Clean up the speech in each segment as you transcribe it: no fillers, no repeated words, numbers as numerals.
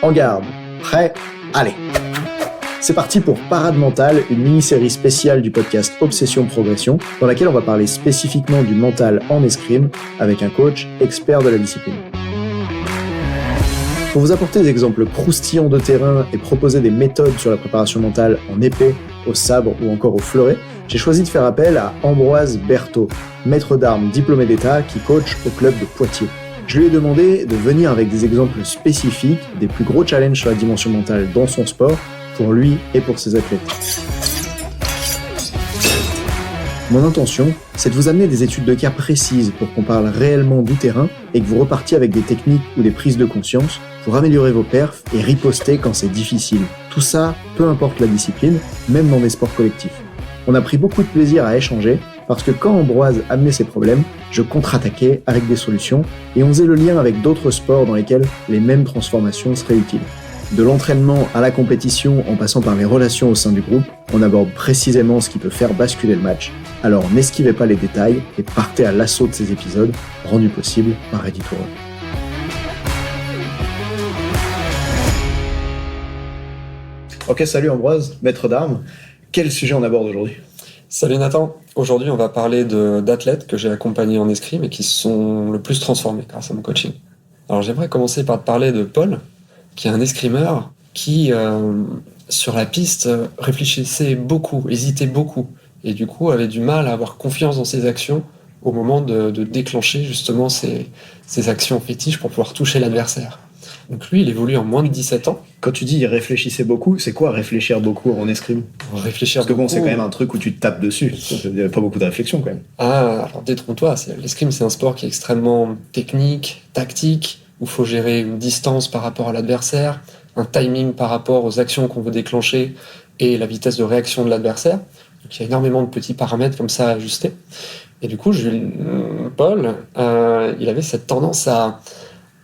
En garde. Prêt? Allez. C'est parti pour Parade Mentale, une mini-série spéciale du podcast Obsession Progression, dans laquelle on va parler spécifiquement du mental en escrime avec un coach expert de la discipline. Pour vous apporter des exemples croustillants de terrain et proposer des méthodes sur la préparation mentale en épée, au sabre ou encore au fleuret, j'ai choisi de faire appel à Ambroise Berthaud, maître d'armes diplômé d'État qui coach au club de Poitiers. Je lui ai demandé de venir avec des exemples spécifiques des plus gros challenges sur la dimension mentale dans son sport, pour lui et pour ses athlètes. Mon intention, c'est de vous amener des études de cas précises pour qu'on parle réellement du terrain et que vous repartiez avec des techniques ou des prises de conscience pour améliorer vos perfs et riposter quand c'est difficile. Tout ça, peu importe la discipline, même dans des sports collectifs. On a pris beaucoup de plaisir à échanger parce que quand Ambroise amenait ses problèmes, je contre-attaquais avec des solutions et on faisait le lien avec d'autres sports dans lesquels les mêmes transformations seraient utiles. De l'entraînement à la compétition en passant par les relations au sein du groupe, on aborde précisément ce qui peut faire basculer le match. Alors n'esquivez pas les détails et partez à l'assaut de ces épisodes, rendus possibles par Editora. Ok, salut Ambroise, maître d'armes. Quel sujet on aborde aujourd'hui ? Salut Nathan, aujourd'hui on va parler d'athlètes que j'ai accompagnés en escrime et qui se sont le plus transformés grâce à mon coaching. Alors j'aimerais commencer par te parler de Paul, qui est un escrimeur qui, sur la piste, réfléchissait beaucoup, hésitait beaucoup, et du coup avait du mal à avoir confiance dans ses actions au moment de déclencher justement ses actions fétiches pour pouvoir toucher l'adversaire. Donc lui, il évolue en moins de 17 ans. Quand tu dis il réfléchissait beaucoup, c'est quoi réfléchir beaucoup en escrime ? Réfléchir Parce que bon, beaucoup, c'est quand même un truc où tu te tapes dessus. Il n'y a pas beaucoup de réflexion quand même. Ah, alors détrompe-toi, l'escrime c'est un sport qui est extrêmement technique, tactique, où il faut gérer une distance par rapport à l'adversaire, un timing par rapport aux actions qu'on veut déclencher et la vitesse de réaction de l'adversaire. Donc il y a énormément de petits paramètres comme ça à ajuster. Et du coup, Paul, il avait cette tendance à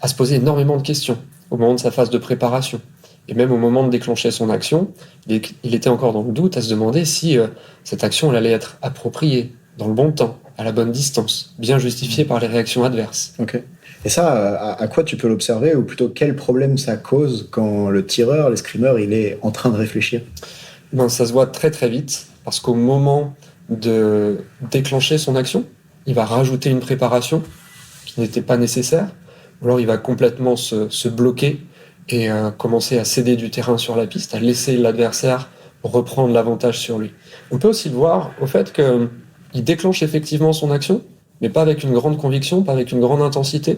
se poser énormément de questions au moment de sa phase de préparation. Et même au moment de déclencher son action, il était encore dans le doute à se demander si cette action elle allait être appropriée, dans le bon temps, à la bonne distance, bien justifiée par les réactions adverses. Ok. Et ça, à quoi tu peux l'observer, ou plutôt quel problème ça cause quand le tireur, l'escrimeur, il est en train de réfléchir ? Ben, ça se voit très très vite, parce qu'au moment de déclencher son action, il va rajouter une préparation qui n'était pas nécessaire, ou alors il va complètement se bloquer et commencer à céder du terrain sur la piste, à laisser l'adversaire reprendre l'avantage sur lui. On peut aussi le voir au fait qu'il déclenche effectivement son action, mais pas avec une grande conviction, pas avec une grande intensité.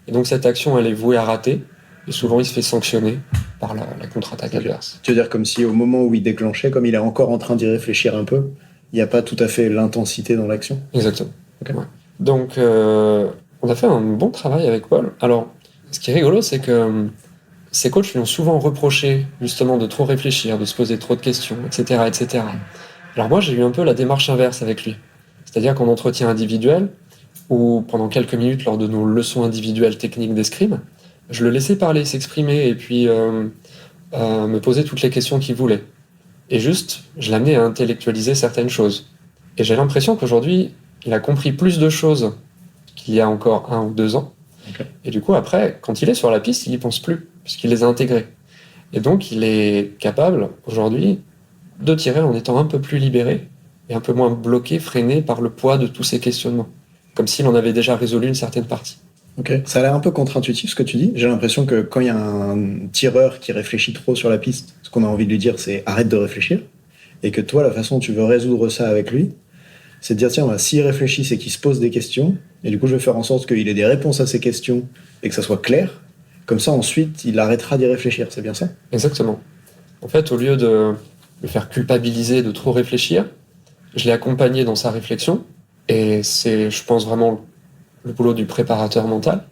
Et donc cette action, elle est vouée à rater, et souvent il se fait sanctionner par la contre-attaque adverse. Tu veux dire comme si au moment où il déclenchait, comme il est encore en train d'y réfléchir un peu, il n'y a pas tout à fait l'intensité dans l'action ? Exactement. Okay. Ouais. Donc on a fait un bon travail avec Paul. Alors, ce qui est rigolo, c'est que ses coachs lui ont souvent reproché justement de trop réfléchir, de se poser trop de questions, etc., etc. Alors moi, j'ai eu un peu la démarche inverse avec lui. C'est-à-dire qu'en entretien individuel, ou pendant quelques minutes lors de nos leçons individuelles techniques d'escrime, je le laissais parler, s'exprimer, et puis me poser toutes les questions qu'il voulait. Et juste, je l'amenais à intellectualiser certaines choses. Et j'ai l'impression qu'aujourd'hui, il a compris plus de choses qu'il y a encore 1 ou 2 ans. Okay. Et du coup, après, quand il est sur la piste, il n'y pense plus, puisqu'il les a intégrés. Et donc, il est capable, aujourd'hui, de tirer en étant un peu plus libéré et un peu moins bloqué, freiné par le poids de tous ces questionnements. Comme s'il en avait déjà résolu une certaine partie. Ok, ça a l'air un peu contre-intuitif ce que tu dis. J'ai l'impression que quand il y a un tireur qui réfléchit trop sur la piste, ce qu'on a envie de lui dire, c'est arrête de réfléchir. Et que toi, la façon dont tu veux résoudre ça avec lui, c'est de dire tiens, bah, s'il réfléchit, c'est qu'il se pose des questions. Et du coup, je vais faire en sorte qu'il ait des réponses à ces questions et que ça soit clair. Comme ça, ensuite, il arrêtera d'y réfléchir. C'est bien ça ? Exactement. En fait, au lieu de le faire culpabiliser de trop réfléchir, je l'ai accompagné dans sa réflexion. Et c'est, je pense, vraiment le boulot du préparateur mental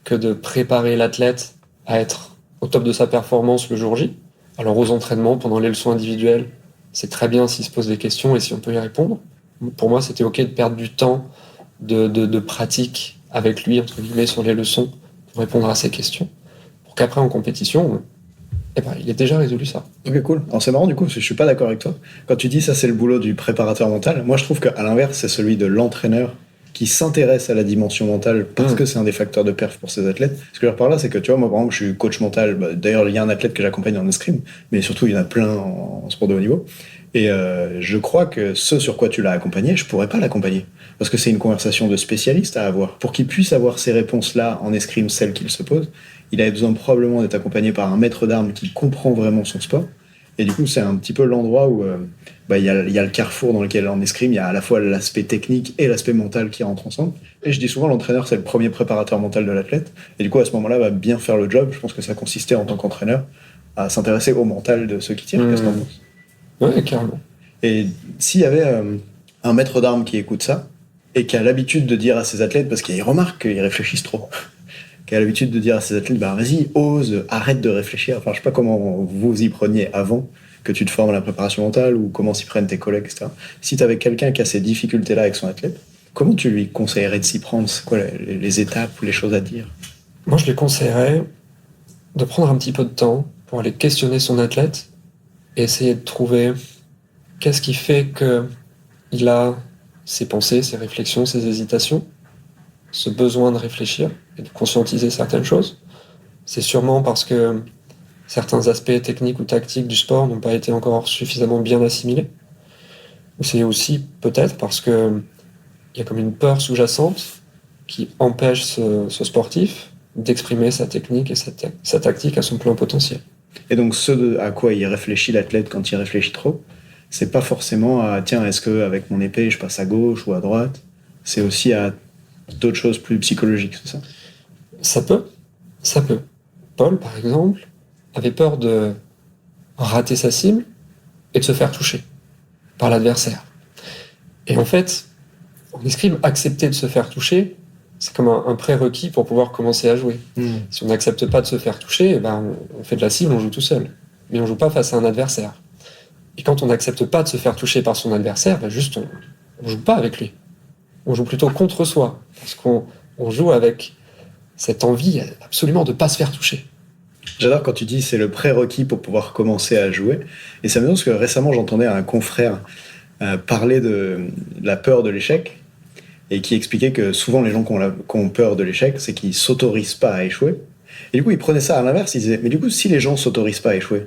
que de préparer l'athlète à être au top de sa performance le jour J. Alors aux entraînements, pendant les leçons individuelles, c'est très bien s'il se pose des questions et si on peut y répondre. Pour moi, c'était OK de perdre du temps de pratique avec lui, entre guillemets, sur les leçons pour répondre à ses questions. Pour qu'après, en compétition, il a déjà résolu ça. Ok, cool. Alors c'est marrant du coup, parce que je suis pas d'accord avec toi. Quand tu dis ça, c'est le boulot du préparateur mental, moi je trouve qu'à l'inverse, c'est celui de l'entraîneur qui s'intéresse à la dimension mentale parce que c'est un des facteurs de perf pour ces athlètes. Ce que je veux dire par là, c'est que tu vois, moi par exemple, je suis coach mental. D'ailleurs, il y a un athlète que j'accompagne en escrime, mais surtout, il y en a plein en sport de haut niveau. Et je crois que ce sur quoi tu l'as accompagné, je pourrais pas l'accompagner. Parce que c'est une conversation de spécialiste à avoir. Pour qu'il puisse avoir ces réponses-là en escrime, celles qu'il se pose, il a besoin probablement d'être accompagné par un maître d'armes qui comprend vraiment son sport. Et du coup, c'est un petit peu l'endroit où il y a le carrefour dans lequel en escrime, il y a à la fois l'aspect technique et l'aspect mental qui rentrent ensemble. Et je dis souvent, l'entraîneur, c'est le premier préparateur mental de l'athlète. Et du coup, à ce moment-là, va bien faire le job. Je pense que ça consistait en tant qu'entraîneur à s'intéresser au mental de ceux qui tirent. Qu'est-ce que t'en penses ? Ouais, carrément. Et s'il y avait un maître d'armes qui écoute ça et qui a l'habitude de dire à ses athlètes, parce qu'il remarque qu'ils réfléchissent trop, qui a l'habitude de dire à ses athlètes, vas-y, ose, arrête de réfléchir. Enfin, je sais pas comment vous y preniez avant que tu te formes à la préparation mentale ou comment s'y prennent tes collègues, etc. Si tu avais quelqu'un qui a ces difficultés-là avec son athlète, comment tu lui conseillerais de s'y prendre ? C'est quoi les étapes ou les choses à dire ? Moi, je lui conseillerais de prendre un petit peu de temps pour aller questionner son athlète et essayer de trouver qu'est-ce qui fait qu'il a ses pensées, ses réflexions, ses hésitations, ce besoin de réfléchir et de conscientiser certaines choses. C'est sûrement parce que certains aspects techniques ou tactiques du sport n'ont pas été encore suffisamment bien assimilés. Ou c'est aussi peut-être parce qu'il y a comme une peur sous-jacente qui empêche ce sportif d'exprimer sa technique et sa tactique à son plein potentiel. Et donc, ce à quoi il réfléchit l'athlète quand il réfléchit trop, c'est pas forcément à tiens, est-ce qu'avec mon épée, je passe à gauche ou à droite ? C'est aussi à d'autres choses plus psychologiques, c'est ça ? Ça peut. Paul, par exemple, avait peur de rater sa cible et de se faire toucher par l'adversaire. Et en fait, en escrime, accepter de se faire toucher, c'est comme un prérequis pour pouvoir commencer à jouer. Si on n'accepte pas de se faire toucher, on fait de la cible, on joue tout seul. Mais on joue pas face à un adversaire. Et quand on n'accepte pas de se faire toucher par son adversaire, juste on joue pas avec lui. On joue plutôt contre soi, parce qu'on joue avec cette envie absolument de pas se faire toucher. J'adore quand tu dis c'est le prérequis pour pouvoir commencer à jouer. Et ça me donne parce que récemment j'entendais un confrère parler de la peur de l'échec et qui expliquait que souvent les gens qui ont peur de l'échec, c'est qu'ils s'autorisent pas à échouer. Et du coup, ils prenaient ça à l'inverse, ils disaient mais du coup, si les gens s'autorisent pas à échouer,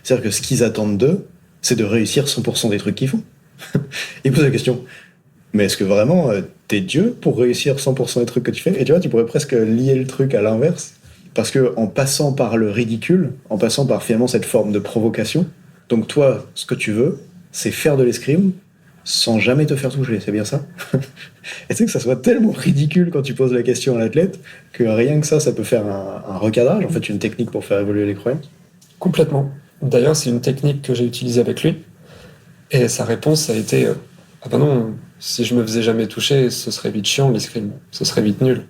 c'est-à-dire que ce qu'ils attendent d'eux, c'est de réussir 100% des trucs qu'ils font. Ils posent la question, mais est-ce que vraiment t'es Dieu pour réussir 100% des trucs que tu fais ? Et tu vois, tu pourrais presque lier le truc à l'inverse. Parce que en passant par le ridicule, en passant par finalement cette forme de provocation, donc toi, ce que tu veux, c'est faire de l'escrime sans jamais te faire toucher, c'est bien ça ? Et tu sais que ça soit tellement ridicule quand tu poses la question à l'athlète que rien que ça peut faire un recadrage, en fait une technique pour faire évoluer les croyances. Complètement. D'ailleurs, c'est une technique que j'ai utilisée avec lui. Et sa réponse a été ah ben non, si je me faisais jamais toucher, ce serait vite chiant l'escrime, ce serait vite nul.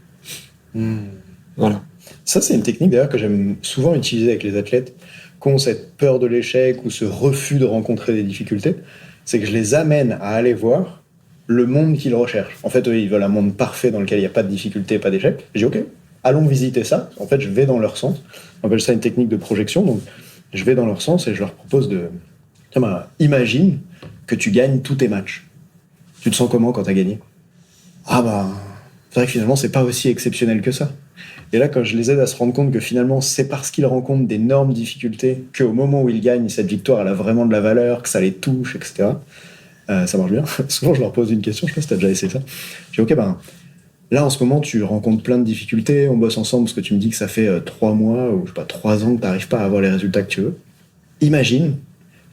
Voilà. Ça, c'est une technique d'ailleurs que j'aime souvent utiliser avec les athlètes qui ont cette peur de l'échec ou ce refus de rencontrer des difficultés. C'est que je les amène à aller voir le monde qu'ils recherchent. En fait, eux, ils veulent un monde parfait dans lequel il n'y a pas de difficulté, pas d'échec. Je dis ok, allons visiter ça. En fait, je vais dans leur sens. On appelle ça une technique de projection. Donc, je vais dans leur sens et je leur propose de... imagine que tu gagnes tous tes matchs. Tu te sens comment quand tu as gagné ? C'est vrai que finalement, c'est pas aussi exceptionnel que ça. Et là, quand je les aide à se rendre compte que finalement, c'est parce qu'ils rencontrent d'énormes difficultés qu'au moment où ils gagnent, cette victoire, elle a vraiment de la valeur, que ça les touche, etc. Ça marche bien. Souvent, je leur pose une question, je sais pas si t'as déjà essayé ça. Je dis, ok, là, en ce moment, tu rencontres plein de difficultés, on bosse ensemble parce que tu me dis que ça fait 3 mois ou 3 ans que t'arrives pas à avoir les résultats que tu veux. Imagine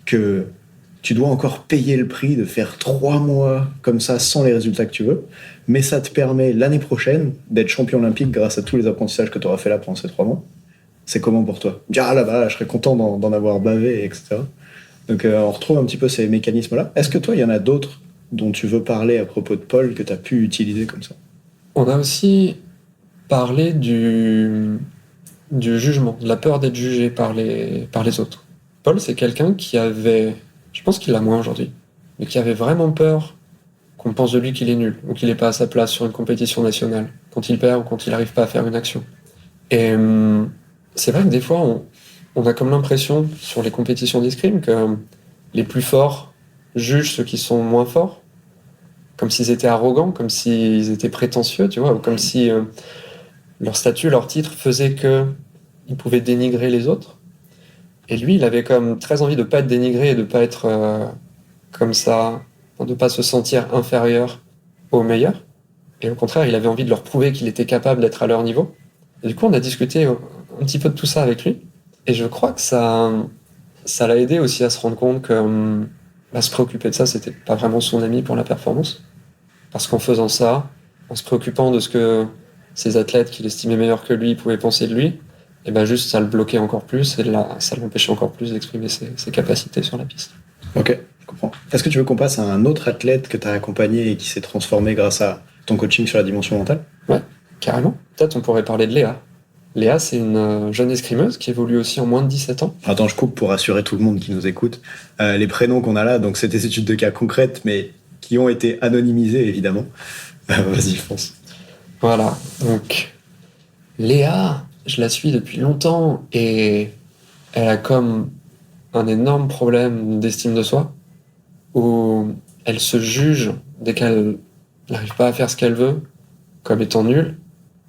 que tu dois encore payer le prix de faire 3 mois comme ça sans les résultats que tu veux, mais ça te permet l'année prochaine d'être champion olympique grâce à tous les apprentissages que tu auras fait là pendant ces 3 mois. C'est comment pour toi ? Là, je serais content d'en avoir bavé, etc. Donc on retrouve un petit peu ces mécanismes-là. Est-ce que toi, il y en a d'autres dont tu veux parler à propos de Paul que tu as pu utiliser comme ça ? On a aussi parlé du jugement, de la peur d'être jugé par les autres. Paul, c'est quelqu'un qui avait, je pense qu'il l'a moins aujourd'hui, mais qui avait vraiment peur qu'on pense de lui qu'il est nul, ou qu'il n'est pas à sa place sur une compétition nationale, quand il perd ou quand il n'arrive pas à faire une action. Et c'est vrai que des fois, on a comme l'impression, sur les compétitions d'escrime, que les plus forts jugent ceux qui sont moins forts, comme s'ils étaient arrogants, comme s'ils étaient prétentieux, tu vois, ou comme si leur statut, leur titre faisait qu'ils pouvaient dénigrer les autres. Et lui, il avait comme très envie de ne pas être dénigré et de ne pas être comme ça, de ne pas se sentir inférieur aux meilleurs. Et au contraire, il avait envie de leur prouver qu'il était capable d'être à leur niveau. Et du coup, on a discuté un petit peu de tout ça avec lui. Et je crois que ça l'a aidé aussi à se rendre compte que se préoccuper de ça, c'était pas vraiment son ami pour la performance. Parce qu'en faisant ça, en se préoccupant de ce que ses athlètes qu'il estimait meilleurs que lui pouvaient penser de lui, et ben juste ça le bloquait encore plus et là, ça l'empêchait encore plus d'exprimer ses capacités sur la piste. Ok, je comprends. Est-ce que tu veux qu'on passe à un autre athlète que tu as accompagné et qui s'est transformé grâce à ton coaching sur la dimension mentale? Ouais, carrément. Peut-être on pourrait parler de Léa. Léa, c'est une jeune escrimeuse qui évolue aussi en moins de 17 ans. Attends, je coupe pour rassurer tout le monde qui nous écoute. Les prénoms qu'on a là, donc c'est des études de cas concrètes, mais qui ont été anonymisées, évidemment. Vas-y, fonce. Voilà, donc Léa, je la suis depuis longtemps et elle a comme un énorme problème d'estime de soi où elle se juge dès qu'elle n'arrive pas à faire ce qu'elle veut comme étant nulle.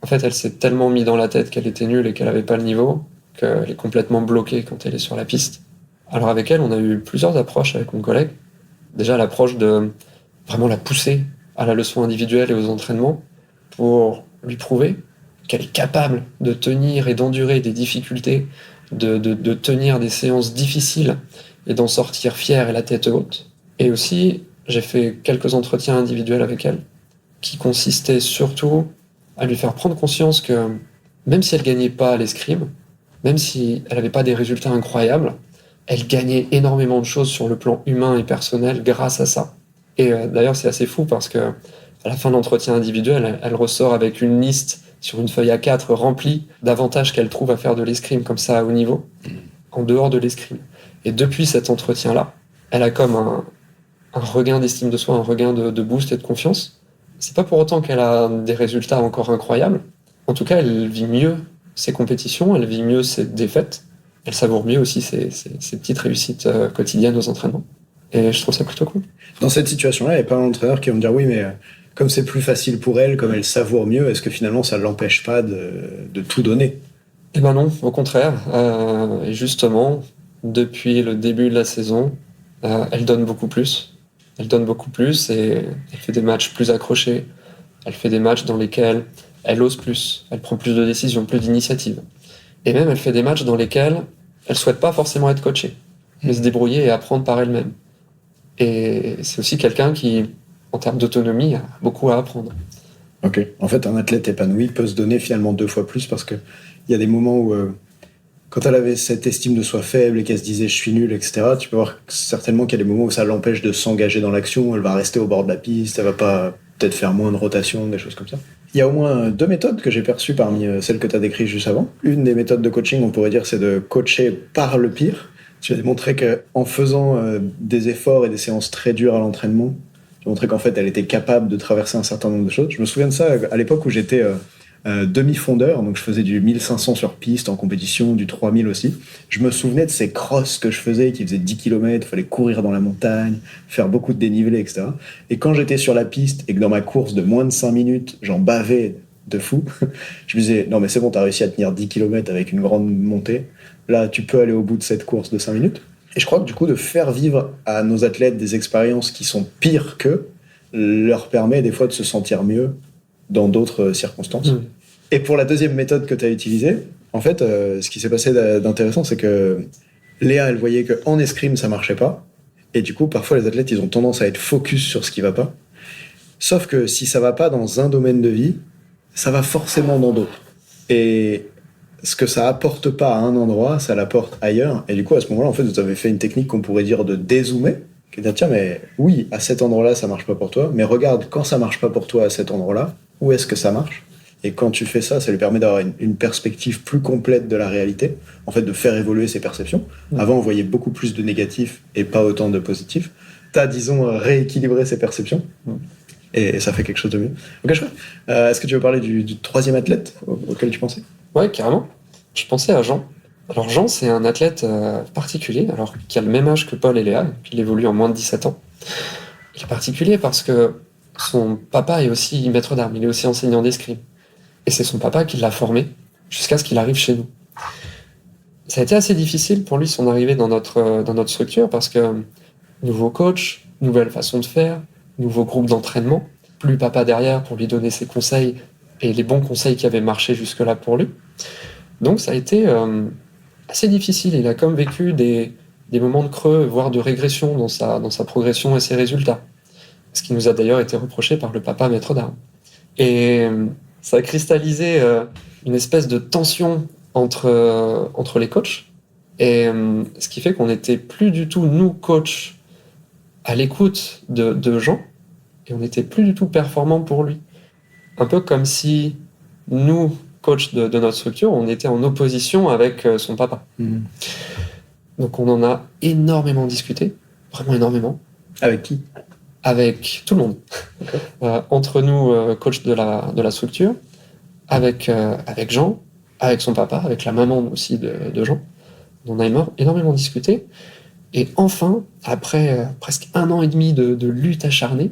En fait, elle s'est tellement mis dans la tête qu'elle était nulle et qu'elle n'avait pas le niveau qu'elle est complètement bloquée quand elle est sur la piste. Alors avec elle, on a eu plusieurs approches avec mon collègue. Déjà l'approche de vraiment la pousser à la leçon individuelle et aux entraînements pour lui prouver qu'elle est capable de tenir et d'endurer des difficultés, de tenir des séances difficiles et d'en sortir fière et la tête haute. Et aussi, j'ai fait quelques entretiens individuels avec elle qui consistaient surtout à lui faire prendre conscience que même si elle gagnait pas à l'escrime, même si elle n'avait pas des résultats incroyables, elle gagnait énormément de choses sur le plan humain et personnel grâce à ça. Et d'ailleurs, c'est assez fou parce que à la fin de l'entretien individuel, elle ressort avec une liste sur une feuille A4 remplie d'avantages qu'elle trouve à faire de l'escrime comme ça à haut niveau, en dehors de l'escrime. Et depuis cet entretien-là, elle a comme un regain d'estime de soi, un regain de boost et de confiance. C'est pas pour autant qu'elle a des résultats encore incroyables. En tout cas, elle vit mieux ses compétitions, elle vit mieux ses défaites, elle savoure mieux aussi ses petites réussites quotidiennes aux entraînements. Et je trouve ça plutôt cool. Dans cette situation-là, il y a pas mal d'entraîneurs qui vont me dire oui, mais comme c'est plus facile pour elle, comme elle savoure mieux, est-ce que finalement ça ne l'empêche pas de tout donner? Eh ben non, au contraire. Et justement, depuis le début de la saison, elle donne beaucoup plus. Elle donne beaucoup plus et elle fait des matchs plus accrochés. Elle fait des matchs dans lesquels elle ose plus, elle prend plus de décisions, plus d'initiatives. Et même elle fait des matchs dans lesquels elle souhaite pas forcément être coachée, mais se débrouiller et apprendre par elle-même. Et c'est aussi quelqu'un qui, en termes d'autonomie, a beaucoup à apprendre. Ok. En fait, un athlète épanoui peut se donner finalement 2 fois plus parce qu'il y a des moments où, quand elle avait cette estime de soi faible et qu'elle se disait je suis nulle, etc., tu peux voir certainement qu'il y a des moments où ça l'empêche de s'engager dans l'action, elle va rester au bord de la piste, elle va pas peut-être faire moins de rotation, des choses comme ça. Il y a au moins 2 méthodes que j'ai perçues parmi celles que tu as décrites juste avant. Une des méthodes de coaching, on pourrait dire, c'est de coacher par le pire. Tu as démontré qu'en faisant des efforts et des séances très dures à l'entraînement, tu as montré qu'en fait, elle était capable de traverser un certain nombre de choses. Je me souviens de ça à l'époque où j'étais demi-fondeur, donc je faisais du 1500 sur piste en compétition, du 3000 aussi. Je me souvenais de ces crosses que je faisais, qui faisaient 10 km, il fallait courir dans la montagne, faire beaucoup de dénivelé, etc. Et quand j'étais sur la piste et que dans ma course de moins de 5 minutes, j'en bavais de fou, je me disais, non mais c'est bon, t'as réussi à tenir 10 km avec une grande montée, là tu peux aller au bout de cette course de 5 minutes. Et je crois que du coup, de faire vivre à nos athlètes des expériences qui sont pires qu'eux, leur permet des fois de se sentir mieux dans d'autres circonstances. Mmh. Et pour la deuxième méthode que tu as utilisée, en fait, ce qui s'est passé d'intéressant, c'est que Léa, elle voyait qu'en escrime, ça marchait pas. Et du coup, parfois, les athlètes, ils ont tendance à être focus sur ce qui va pas. Sauf que si ça va pas dans un domaine de vie, ça va forcément dans d'autres. Et ce que ça apporte pas à un endroit, ça l'apporte ailleurs. Et du coup, à ce moment-là, en fait, vous avez fait une technique qu'on pourrait dire de dézoomer, qui est de dire, tiens, mais oui, à cet endroit-là, ça marche pas pour toi, mais regarde, quand ça marche pas pour toi à cet endroit-là, où est-ce que ça marche? Et quand tu fais ça, ça lui permet d'avoir une perspective plus complète de la réalité, en fait, de faire évoluer ses perceptions. Avant, on voyait beaucoup plus de négatifs et pas autant de positifs. T'as, disons, rééquilibré ses perceptions. Et ça fait quelque chose de mieux. Ok, je crois. Est-ce que tu veux parler du troisième athlète auquel tu pensais? Ouais, carrément. Je pensais à Jean. Alors Jean, c'est un athlète particulier, alors qui a le même âge que Paul et Léa, qu'il évolue en moins de 17 ans. Il est particulier parce que son papa est aussi maître d'armes, il est aussi enseignant d'escrime. Et c'est son papa qui l'a formé jusqu'à ce qu'il arrive chez nous. Ça a été assez difficile pour lui son arrivée dans notre structure parce que nouveau coach, nouvelle façon de faire, nouveau groupe d'entraînement, plus papa derrière pour lui donner ses conseils et les bons conseils qui avaient marché jusque-là pour lui. Donc ça a été assez difficile. Il a comme vécu des moments de creux, voire de régression dans sa progression et ses résultats. Ce qui nous a d'ailleurs été reproché par le papa maître d'armes. Et ça a cristallisé une espèce de tension entre les coachs. Et ce qui fait qu'on n'était plus du tout, nous, coachs, à l'écoute de Jean, et on n'était plus du tout performants pour lui. Un peu comme si nous, coachs de notre structure, on était en opposition avec son papa. Mmh. Donc on en a énormément discuté, vraiment énormément. Avec qui ? Avec tout le monde. Okay. Entre nous, coachs de la structure, avec Jean, avec son papa, avec la maman aussi de Jean. On a énormément discuté. Et enfin, après presque 1 an et demi de lutte acharnée,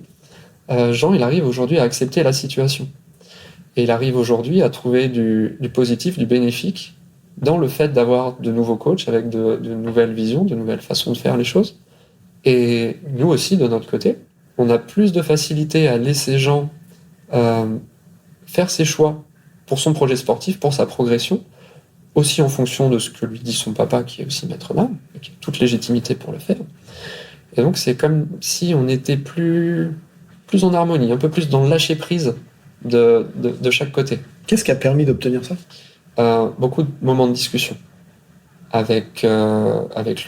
Jean, il arrive aujourd'hui à accepter la situation. Et il arrive aujourd'hui à trouver du positif, du bénéfique dans le fait d'avoir de nouveaux coachs avec de nouvelles visions, de nouvelles façons de faire les choses. Et nous aussi, de notre côté, on a plus de facilité à laisser Jean faire ses choix pour son projet sportif, pour sa progression, aussi en fonction de ce que lui dit son papa, qui est aussi maître d'armes, qui a toute légitimité pour le faire. Et donc c'est comme si on était plus en harmonie, un peu plus dans le lâcher-prise de chaque côté. Qu'est-ce qui a permis d'obtenir ça ? Beaucoup de moments de discussion avec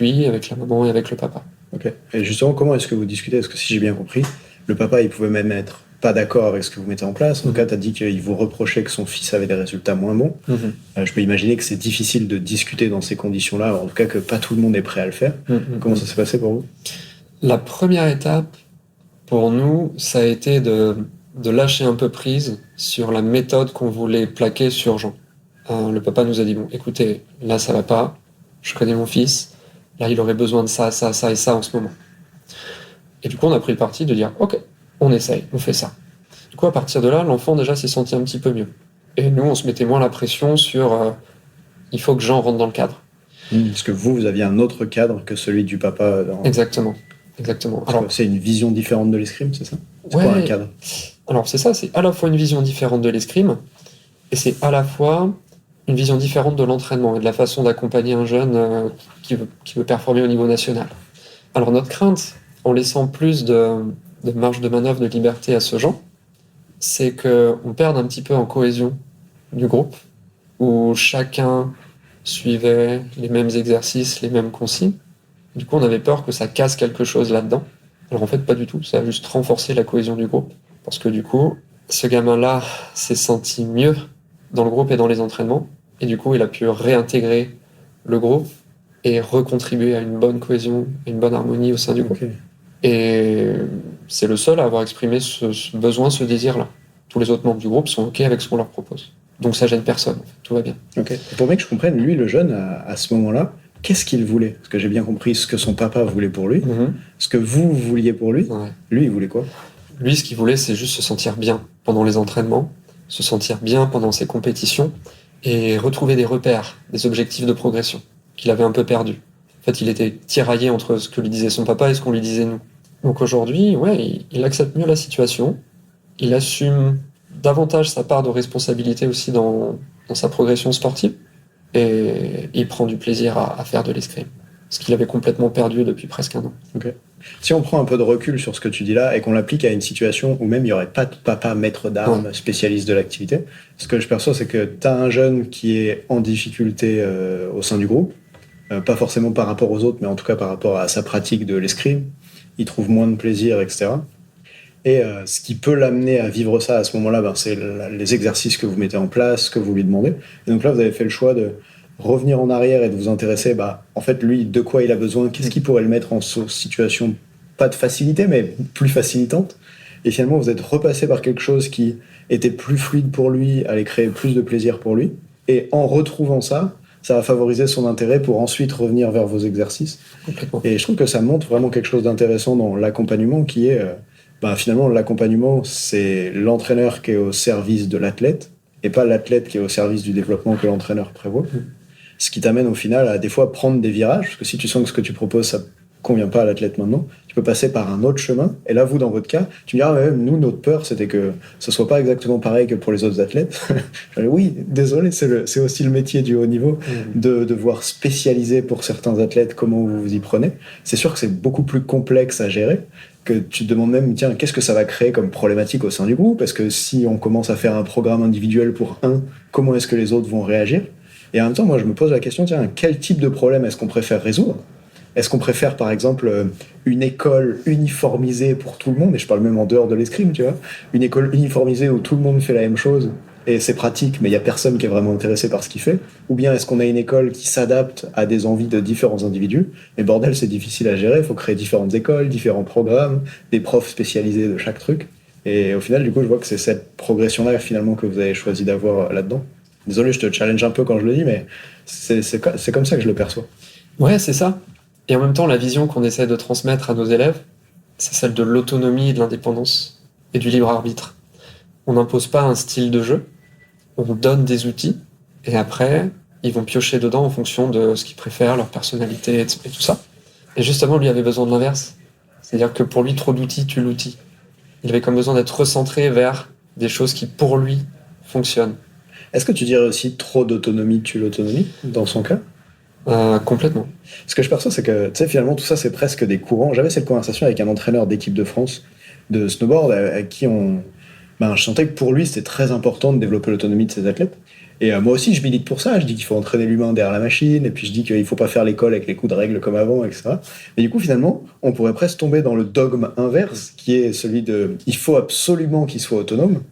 lui, avec la maman et avec le papa. Ok. Et justement, comment est-ce que vous discutez ? Parce que si j'ai bien compris, le papa, il pouvait même être pas d'accord avec ce que vous mettez en place. En tout cas, tu as dit qu'il vous reprochait que son fils avait des résultats moins bons. Je peux imaginer que c'est difficile de discuter dans ces conditions-là, en tout cas que pas tout le monde est prêt à le faire. Comment ça s'est passé pour vous ? La première étape, pour nous, ça a été de lâcher un peu prise sur la méthode qu'on voulait plaquer sur Jean. Le papa nous a dit, bon, écoutez, là ça va pas, je connais mon fils, là il aurait besoin de ça, ça, ça et ça en ce moment. Et du coup, on a pris le parti de dire, ok, on essaye, on fait ça. Du coup, à partir de là, l'enfant déjà s'est senti un petit peu mieux. Et nous, on se mettait moins la pression sur il faut que Jean rentre dans le cadre. Parce que vous aviez un autre cadre que celui du papa. Exactement. Alors, c'est une vision différente de l'escrime, c'est ça ? C'est ouais, quoi un cadre ? Alors c'est ça, c'est à la fois une vision différente de l'escrime, et c'est à la fois une vision différente de l'entraînement et de la façon d'accompagner un jeune qui veut performer au niveau national. Alors notre crainte, en laissant plus de marge de manœuvre, de liberté à ce genre, c'est qu'on perde un petit peu en cohésion du groupe, où chacun suivait les mêmes exercices, les mêmes consignes. Du coup, on avait peur que ça casse quelque chose là-dedans. Alors en fait, pas du tout, ça a juste renforcé la cohésion du groupe. Parce que du coup, ce gamin-là s'est senti mieux dans le groupe et dans les entraînements, et du coup, il a pu réintégrer le groupe et recontribuer à une bonne cohésion, à une bonne harmonie au sein du groupe. Okay. Et c'est le seul à avoir exprimé ce besoin, ce désir-là. Tous les autres membres du groupe sont OK avec ce qu'on leur propose. Donc ça gêne personne, en fait. Tout va bien. Okay. Pour bien que je comprenne, lui, le jeune, à ce moment-là, qu'est-ce qu'il voulait ? Parce que j'ai bien compris ce que son papa voulait pour lui, ce que vous vouliez pour lui. Ouais. Lui, il voulait quoi ? Lui, ce qu'il voulait, c'est juste se sentir bien pendant les entraînements, se sentir bien pendant ses compétitions et retrouver des repères, des objectifs de progression qu'il avait un peu perdus. En fait, il était tiraillé entre ce que lui disait son papa et ce qu'on lui disait nous. Donc aujourd'hui, ouais, il accepte mieux la situation, il assume davantage sa part de responsabilité aussi dans sa progression sportive et il prend du plaisir à faire de l'escrime, ce qu'il avait complètement perdu depuis presque 1 an. Okay. Si on prend un peu de recul sur ce que tu dis là et qu'on l'applique à une situation où même il n'y aurait pas de papa maître d'armes spécialiste de l'activité, ce que je perçois, c'est que tu as un jeune qui est en difficulté au sein du groupe, pas forcément par rapport aux autres, mais en tout cas par rapport à sa pratique de l'escrime. Il trouve moins de plaisir, etc. Et ce qui peut l'amener à vivre ça à ce moment-là, c'est les exercices que vous mettez en place, que vous lui demandez. Et donc là, vous avez fait le choix de revenir en arrière et de vous intéresser, en fait, lui, de quoi il a besoin, qu'est-ce qui pourrait le mettre en situation, pas de facilité, mais plus facilitante. Et finalement, vous êtes repassé par quelque chose qui était plus fluide pour lui, allait créer plus de plaisir pour lui. Et en retrouvant ça va favoriser son intérêt pour ensuite revenir vers vos exercices. Et je trouve que ça montre vraiment quelque chose d'intéressant dans l'accompagnement qui est Finalement, l'accompagnement, c'est l'entraîneur qui est au service de l'athlète et pas l'athlète qui est au service du développement que l'entraîneur prévoit. Ce qui t'amène au final à des fois prendre des virages, parce que si tu sens que ce que tu proposes, ça convient pas à l'athlète maintenant, tu peux passer par un autre chemin. Et là, vous, dans votre cas, tu me diras, nous, notre peur, c'était que ce soit pas exactement pareil que pour les autres athlètes. Oui, désolé, c'est aussi le métier du haut niveau, de devoir spécialiser pour certains athlètes comment vous vous y prenez. C'est sûr que c'est beaucoup plus complexe à gérer, que tu te demandes même, tiens, qu'est-ce que ça va créer comme problématique au sein du groupe? Parce que si on commence à faire un programme individuel pour un, comment est-ce que les autres vont réagir? Et en même temps, moi, je me pose la question, tiens, quel type de problème est-ce qu'on préfère résoudre? Est-ce qu'on préfère, par exemple, une école uniformisée pour tout le monde? Et je parle même en dehors de l'escrime, tu vois. Une école uniformisée où tout le monde fait la même chose, et c'est pratique, mais il n'y a personne qui est vraiment intéressé par ce qu'il fait. Ou bien est-ce qu'on a une école qui s'adapte à des envies de différents individus? Mais bordel, c'est difficile à gérer, il faut créer différentes écoles, différents programmes, des profs spécialisés de chaque truc. Et au final, du coup, je vois que c'est cette progression-là, finalement, que vous avez choisi d'avoir là-dedans. Désolé, je te challenge un peu quand je le dis, mais c'est comme ça que je le perçois. Ouais, c'est ça. Et en même temps, la vision qu'on essaie de transmettre à nos élèves, c'est celle de l'autonomie, de l'indépendance et du libre arbitre. On n'impose pas un style de jeu, on donne des outils, et après, ils vont piocher dedans en fonction de ce qu'ils préfèrent, leur personnalité et tout ça. Et justement, lui avait besoin de l'inverse. C'est-à-dire que pour lui, trop d'outils tue l'outil. Il avait comme besoin d'être recentré vers des choses qui, pour lui, fonctionnent. Est-ce que tu dirais aussi trop d'autonomie tue l'autonomie, dans son cas? Complètement. Ce que je perçois, c'est que, tu sais, finalement, tout ça, c'est presque des courants. J'avais cette conversation avec un entraîneur d'équipe de France de snowboard avec qui je sentais que pour lui, c'était très important de développer l'autonomie de ses athlètes. Et moi aussi, je milite pour ça. Je dis qu'il faut entraîner l'humain derrière la machine, et puis je dis qu'il faut pas faire l'école avec les coups de règle comme avant, etc. Mais du coup, finalement, on pourrait presque tomber dans le dogme inverse, qui est celui de il faut absolument qu'il soit autonome.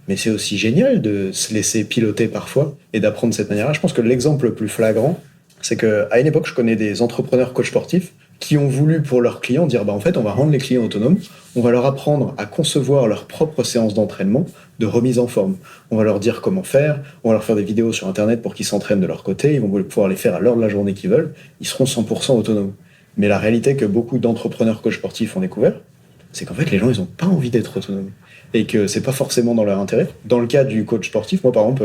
Mais c'est aussi génial de se laisser piloter parfois et d'apprendre de cette manière-là. Je pense que l'exemple le plus flagrant, c'est qu'à une époque, je connais des entrepreneurs coachs sportifs qui ont voulu pour leurs clients dire en fait, on va rendre les clients autonomes, on va leur apprendre à concevoir leur propre séance d'entraînement, de remise en forme. On va leur dire comment faire, on va leur faire des vidéos sur Internet pour qu'ils s'entraînent de leur côté, ils vont pouvoir les faire à l'heure de la journée qu'ils veulent, ils seront 100% autonomes. Mais la réalité que beaucoup d'entrepreneurs coachs sportifs ont découvert, c'est qu'en fait, les gens, ils n'ont pas envie d'être autonomes. Et que c'est pas forcément dans leur intérêt. Dans le cas du coach sportif, moi, par exemple,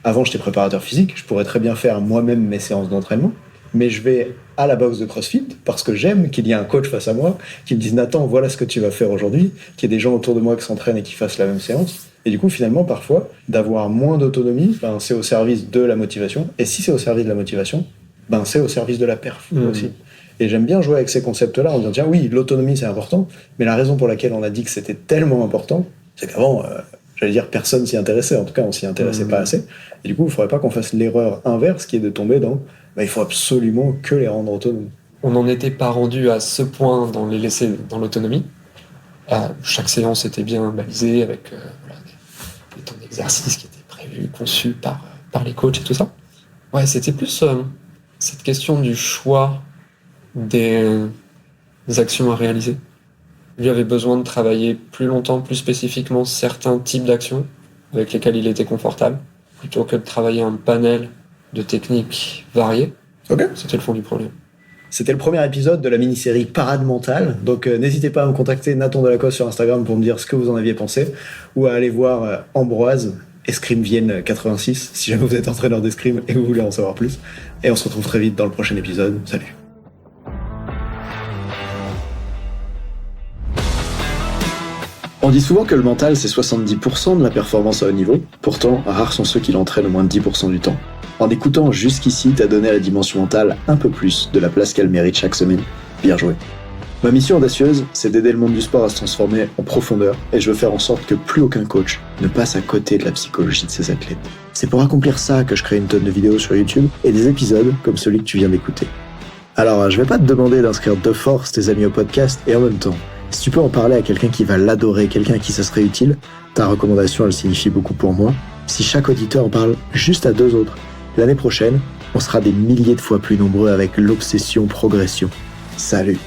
avant, j'étais préparateur physique, je pourrais très bien faire moi-même mes séances d'entraînement, mais je vais à la box de CrossFit parce que j'aime qu'il y ait un coach face à moi qui me dise « Nathan, voilà ce que tu vas faire aujourd'hui », qu'il y ait des gens autour de moi qui s'entraînent et qui fassent la même séance. Et du coup, finalement, parfois, d'avoir moins d'autonomie, c'est au service de la motivation. Et si c'est au service de la motivation, c'est au service de la perf aussi. Et j'aime bien jouer avec ces concepts-là en disant « Tiens, oui, l'autonomie, c'est important, mais la raison pour laquelle on a dit que c'était tellement important, c'est qu'avant, personne s'y intéressait. En tout cas, on s'y intéressait pas assez. Et du coup, il ne faudrait pas qu'on fasse l'erreur inverse qui est de tomber dans il faut absolument que les rendre autonomes. On n'en était pas rendu à ce point dans les laisser dans l'autonomie. Chaque séance était bien balisée avec des temps d'exercice qui étaient prévus, conçus par les coachs et tout ça. Ouais, c'était plus cette question du choix des actions à réaliser. Lui avait besoin de travailler plus longtemps, plus spécifiquement certains types d'actions avec lesquelles il était confortable, plutôt que de travailler un panel de techniques variées. Okay. C'était le fond du problème. C'était le premier épisode de la mini-série Parade Mentale, donc n'hésitez pas à me contacter Nathan Delacoste sur Instagram pour me dire ce que vous en aviez pensé, ou à aller voir Ambroise, Escrime Vienne 86, si jamais vous êtes entraîneur d'escrime et que vous voulez en savoir plus. Et on se retrouve très vite dans le prochain épisode. Salut. On dit souvent que le mental, c'est 70% de la performance à haut niveau. Pourtant, rares sont ceux qui l'entraînent au moins de 10% du temps. En écoutant jusqu'ici, t'as donné à la dimension mentale un peu plus de la place qu'elle mérite chaque semaine. Bien joué. Ma mission audacieuse, c'est d'aider le monde du sport à se transformer en profondeur, et je veux faire en sorte que plus aucun coach ne passe à côté de la psychologie de ses athlètes. C'est pour accomplir ça que je crée une tonne de vidéos sur YouTube et des épisodes comme celui que tu viens d'écouter. Alors, je vais pas te demander d'inscrire de force tes amis au podcast, et en même temps, si tu peux en parler à quelqu'un qui va l'adorer, quelqu'un à qui ça serait utile, ta recommandation, elle signifie beaucoup pour moi. Si chaque auditeur en parle juste à 2 autres, l'année prochaine, on sera des milliers de fois plus nombreux avec l'obsession progression. Salut!